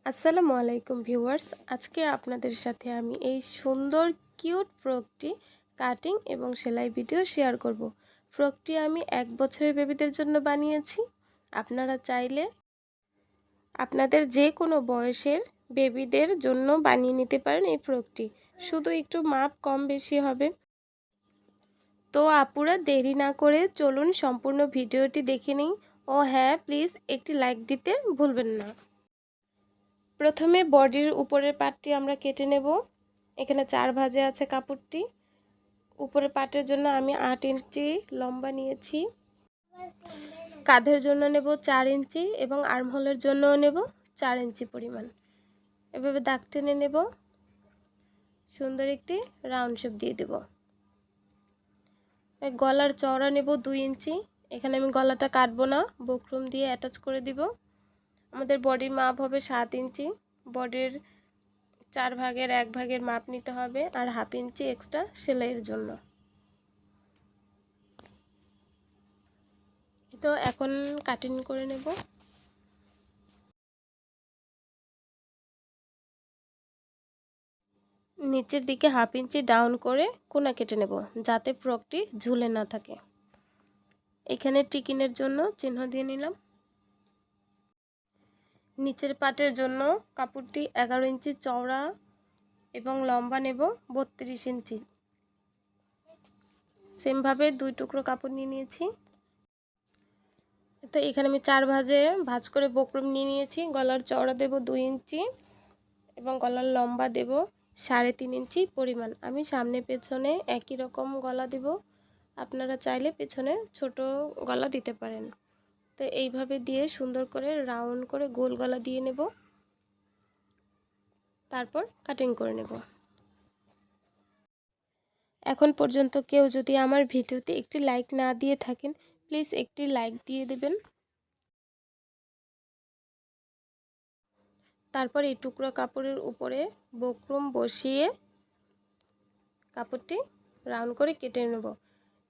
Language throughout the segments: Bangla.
আসসালামু আলাইকুম ভিউয়ার্স, আজকে আপনাদের সাথে আমি এই সুন্দর কিউট ফ্রকটি কাটিং এবং সেলাই ভিডিও শেয়ার করব। ফ্রকটি আমি 1 বছরের বেবিদের জন্য বানিয়েছি। আপনারা চাইলে আপনাদের যে কোনো বয়সের বেবিদের জন্য বানিয়ে নিতে পারেন এই ফ্রকটি। শুধু একটু মাপ কম বেশি হবে। তো আপুরা দেরি না করে চলুন সম্পূর্ণ ভিডিওটি দেখে নিই। ও হ্যাঁ, প্লিজ একটি লাইক দিতে ভুলবেন না। প্রথমে বডির উপরের পাটটি আমরা কেটে নেব। এখানে 4 ভাঁজে আছে কাপড়টি। উপরের পাটের জন্য আমি 8 ইঞ্চি লম্বা নিয়েছি। কাঁধের জন্য নেব 4 ইঞ্চি এবং আর্মহোলের জন্যও নেব 4 ইঞ্চি পরিমাণ। এভাবে দাগ টেনে নেব, সুন্দর একটি রাউন্ড শেপ দিয়ে দেব। গলার চওড়া নেব 2 ইঞ্চি। এখানে আমি গলাটা কাটবো না, বক্রম দিয়ে অ্যাটাচ করে দিব। আমাদের বডির মাপ হবে 7 ইঞ্চি। বডির 4 ভাগের 1 ভাগের মাপ নিতে হবে আর হাফ ইঞ্চি এক্সট্রা সেলাইয়ের জন্য। তো এখন কাটিং করে নেব। নিচের দিকে হাফ ইঞ্চি ডাউন করে কোনা কেটে নেব, যাতে ফ্রকটি ঝুলে না থাকে। এখানে টিকিনের জন্য চিহ্ন দিয়ে নিলাম। নিচের পাটের জন্য কাপড়টি 11 ইঞ্চি চওড়া এবং লম্বা নেব 32 ইঞ্চি। সেমভাবে 2 টুকরো কাপড় নিয়ে নিয়েছি। তো এখানে আমি 4 ভাঁজে ভাঁজ করে বক্রম নিয়ে নিয়েছি। গলার চওড়া দেব 2 ইঞ্চি এবং গলার লম্বা দেব 3.5 ইঞ্চি পরিমাণ। আমি সামনে পেছনে একই রকম গলা দেব। আপনারা চাইলে পেছনে ছোট গলা দিতে পারেন। তো এইভাবে দিয়ে সুন্দর করে রাউন্ড করে গোল গলা দিয়ে নেব, তারপর কাটিং করে নেব। এখন পর্যন্ত কেউ যদি আমার ভিডিওতে একটি লাইক না দিয়ে থাকেন, প্লিজ একটি লাইক দিয়ে দেবেন। তারপর এই টুকরো কাপড়ের উপরে বক্রম বসিয়ে কাপড়টি রাউন্ড করে কেটে নেব।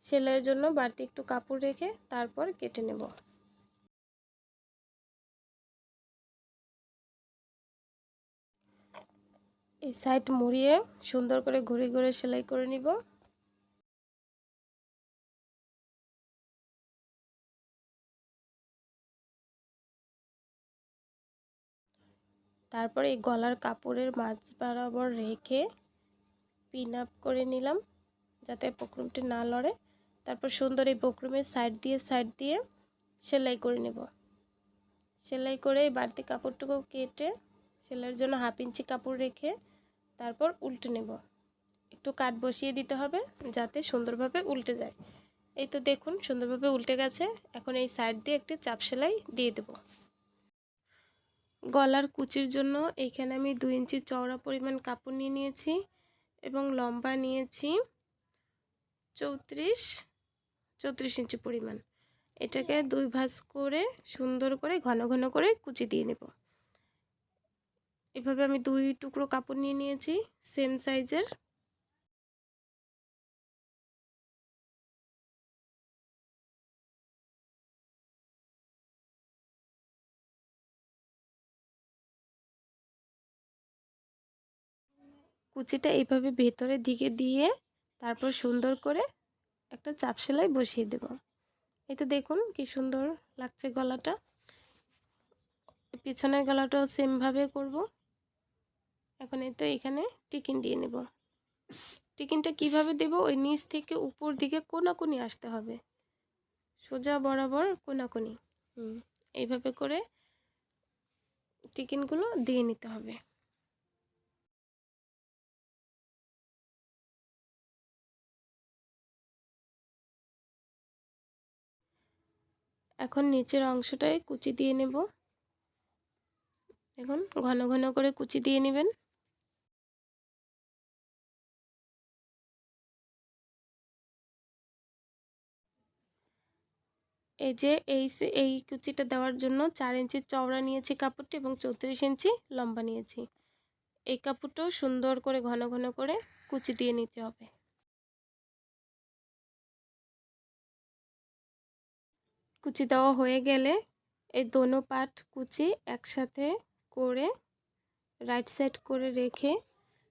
সেলাইয়ের জন্য বাড়তি একটু কাপড় রেখে তারপর কেটে নেব। এই সাইড মুড়িয়ে সুন্দর করে ঘুরে ঘুরে সেলাই করে নিব। তারপর এই গলার কাপড়ের মাঝ বরাবর রেখে পিন আপ করে নিলাম, যাতে বক্রমটি না লড়ে। তারপর সুন্দর এই বক্রমের সাইড দিয়ে সেলাই করে নেব। সেলাই করে এই বাড়তি কাপড়টুকু কেটে সেলাইয়ের জন্য হাফ ইঞ্চি কাপড় রেখে তারপর উল্টে নেব। একটু কাট বসিয়ে দিতে হবে যাতে সুন্দরভাবে উল্টে যায়। এই তো দেখুন সুন্দরভাবে উল্টে গেছে। এখন এই সাইড দিয়ে একটি চাপ সেলাই দিয়ে দেব। গলার কুচির জন্য এইখানে আমি 2 ইঞ্চি চওড়া পরিমাণ কাপড় নিয়ে নিয়েছি এবং লম্বা নিয়েছি 34 ইঞ্চি পরিমাণ। এটাকে 2 ভাঁজ করে সুন্দর করে ঘন ঘন করে কুচি দিয়ে নেব। এভাবে আমি 2 টুকরো কাপড় নিয়ে নিয়েছি সেম সাইজের। কুচিটা এইভাবে ভেতরের দিকে দিয়ে তারপর সুন্দর করে একটা চাপ সেলাই বসিয়ে দেব। এই তো দেখুন কি সুন্দর লাগছে গলাটা। পিছনের গলাটাও সেমভাবে করব। এখন এই তো এখানে টিকিন দিয়ে নেব। টিকিনটা কিভাবে দেব, ওই নিচ থেকে উপর দিকে কোনাকুনি আসতে হবে, সোজা বরাবর কোনাকুনি। এইভাবে করে টিকিনগুলো দিয়ে নিতে হবে। এখন নিচের অংশটায় কুচি দিয়ে নেব। দেখুন ঘন ঘন করে কুচি দিয়ে নেবেন। এই যে এই কুচিটা দেওয়ার জন্য 4 ইঞ্চি চওড়া নিয়েছি কাপড়টি এবং 34 ইঞ্চি লম্বা নিয়েছি। এই কাপড়টাও সুন্দর করে ঘন ঘন করে কুচি দিয়ে নিতে হবে। কুচি দেওয়া হয়ে গেলে এই দোনো পাট কুচি একসাথে করে রাইট সাইড করে রেখে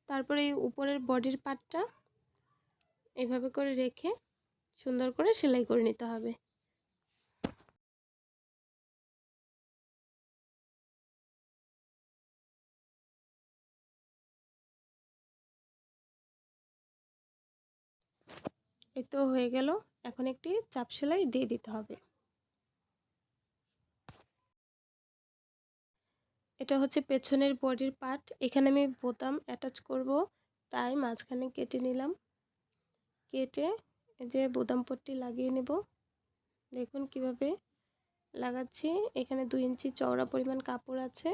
তারপরে এই উপরের বডির পার্টটা এইভাবে করে রেখে সুন্দর করে সেলাই করে নিতে হবে। এই তো হয়ে গেল। এখন একটি চাপ সেলাই দিয়ে দিতে হবে। এটা হচ্ছে পেছনের বডির পার্ট। এখানে আমি বোতাম অ্যাটাচ করব, তাই মাঝখানে কেটে নিলাম। কেটে এই যে বোতাম পট্টি লাগিয়ে নেব। দেখুন কিভাবে লাগাচ্ছি। এখানে 2 ইঞ্চি চওড়া পরিমাণ কাপড় আছে।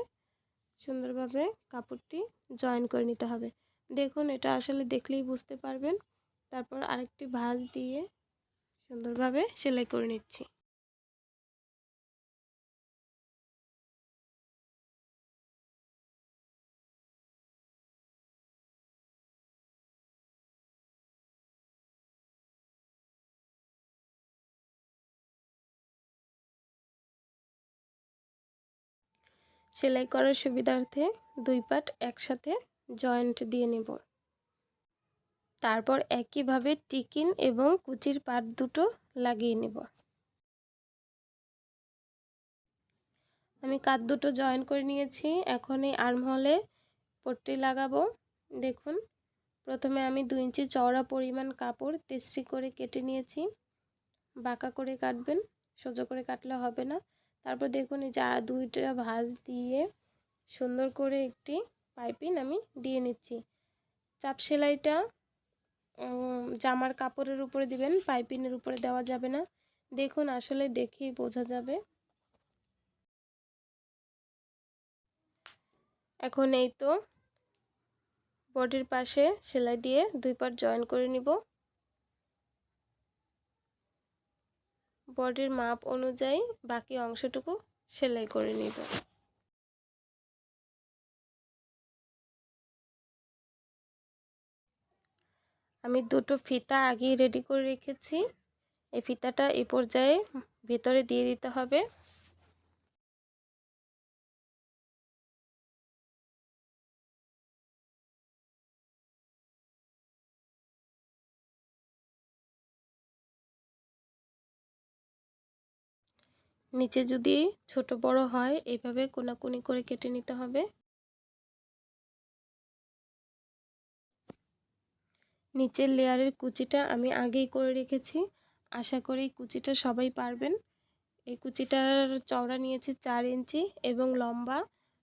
সুন্দরভাবে কাপড়টি জয়েন করে নিতে হবে। দেখুন এটা আসলে দেখলেই বুঝতে পারবেন। তারপর আরেকটি ভাঁজ দিয়ে সুন্দরভাবে সেলাই করে নিচ্ছি। সেলাই করার সুবিধার্থে 2 পার্ট একসাথে জয়েন্ট দিয়ে নেব। তারপর একইভাবে টিকিন এবং কুচির পার্ট দুটো লাগিয়ে নেব। আমি কাঁধ দুটো জয়েন করে নিয়েছি। এখন এই আর্মহোলে পট্টি লাগাবো। দেখুন প্রথমে আমি 2 ইঞ্চি চওড়া পরিমাণ কাপড় তেস্রি করে কেটে নিয়েছি। বাঁকা করে কাটবেন, সোজা করে কাটলে হবে না। তারপর দেখুন এই যে দুইটা ভাঁজ দিয়ে সুন্দর করে একটি পাইপিং আমি দিয়ে নিচ্ছি। চাপ সেলাইটা জামার কাপড়ের উপরে দিবেন, পাইপিংয়ের উপরে দেওয়া যাবে না। দেখুন আসলে দেখেই বোঝা যাবে। এখন এই তো বডির পাশে সেলাই দিয়ে 2 পার্ট জয়েন করে নিব। বডির মাপ অনুযায়ী বাকি অংশটুকু সেলাই করে নিব। আমি দুটো ফিতা আগেই রেডি করে রেখেছি। এই ফিতাটা এই পর্যায়ে ভেতরে দিয়ে দিতে হবে। নিচে যদি ছোট বড় হয় এইভাবে কোনাকুনি করে কেটে নিতে হবে। নিচের লেয়ারের কুচিটা আমি আগেই করে রেখেছি। আশা করি কুচিটা সবাই পারবেন। এই কুচিটার চওড়া নিয়েছি 4 ইঞ্চি এবং লম্বা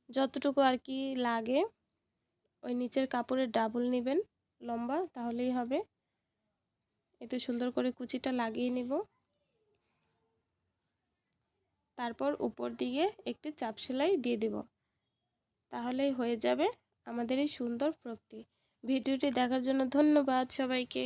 যতটুকু আর কি লাগে ওই নিচের কাপড়ের ডাবল নেবেন লম্বা, তাহলেই হবে। এত সুন্দর করে কুচিটা লাগিয়ে নেব। তারপর উপর দিকে একটি চাপ সেলাই দিয়ে দেব, তাহলেই হয়ে যাবে আমাদের এই সুন্দর ফ্রকটি। ভিডিওটি দেখার জন্য ধন্যবাদ সবাইকে।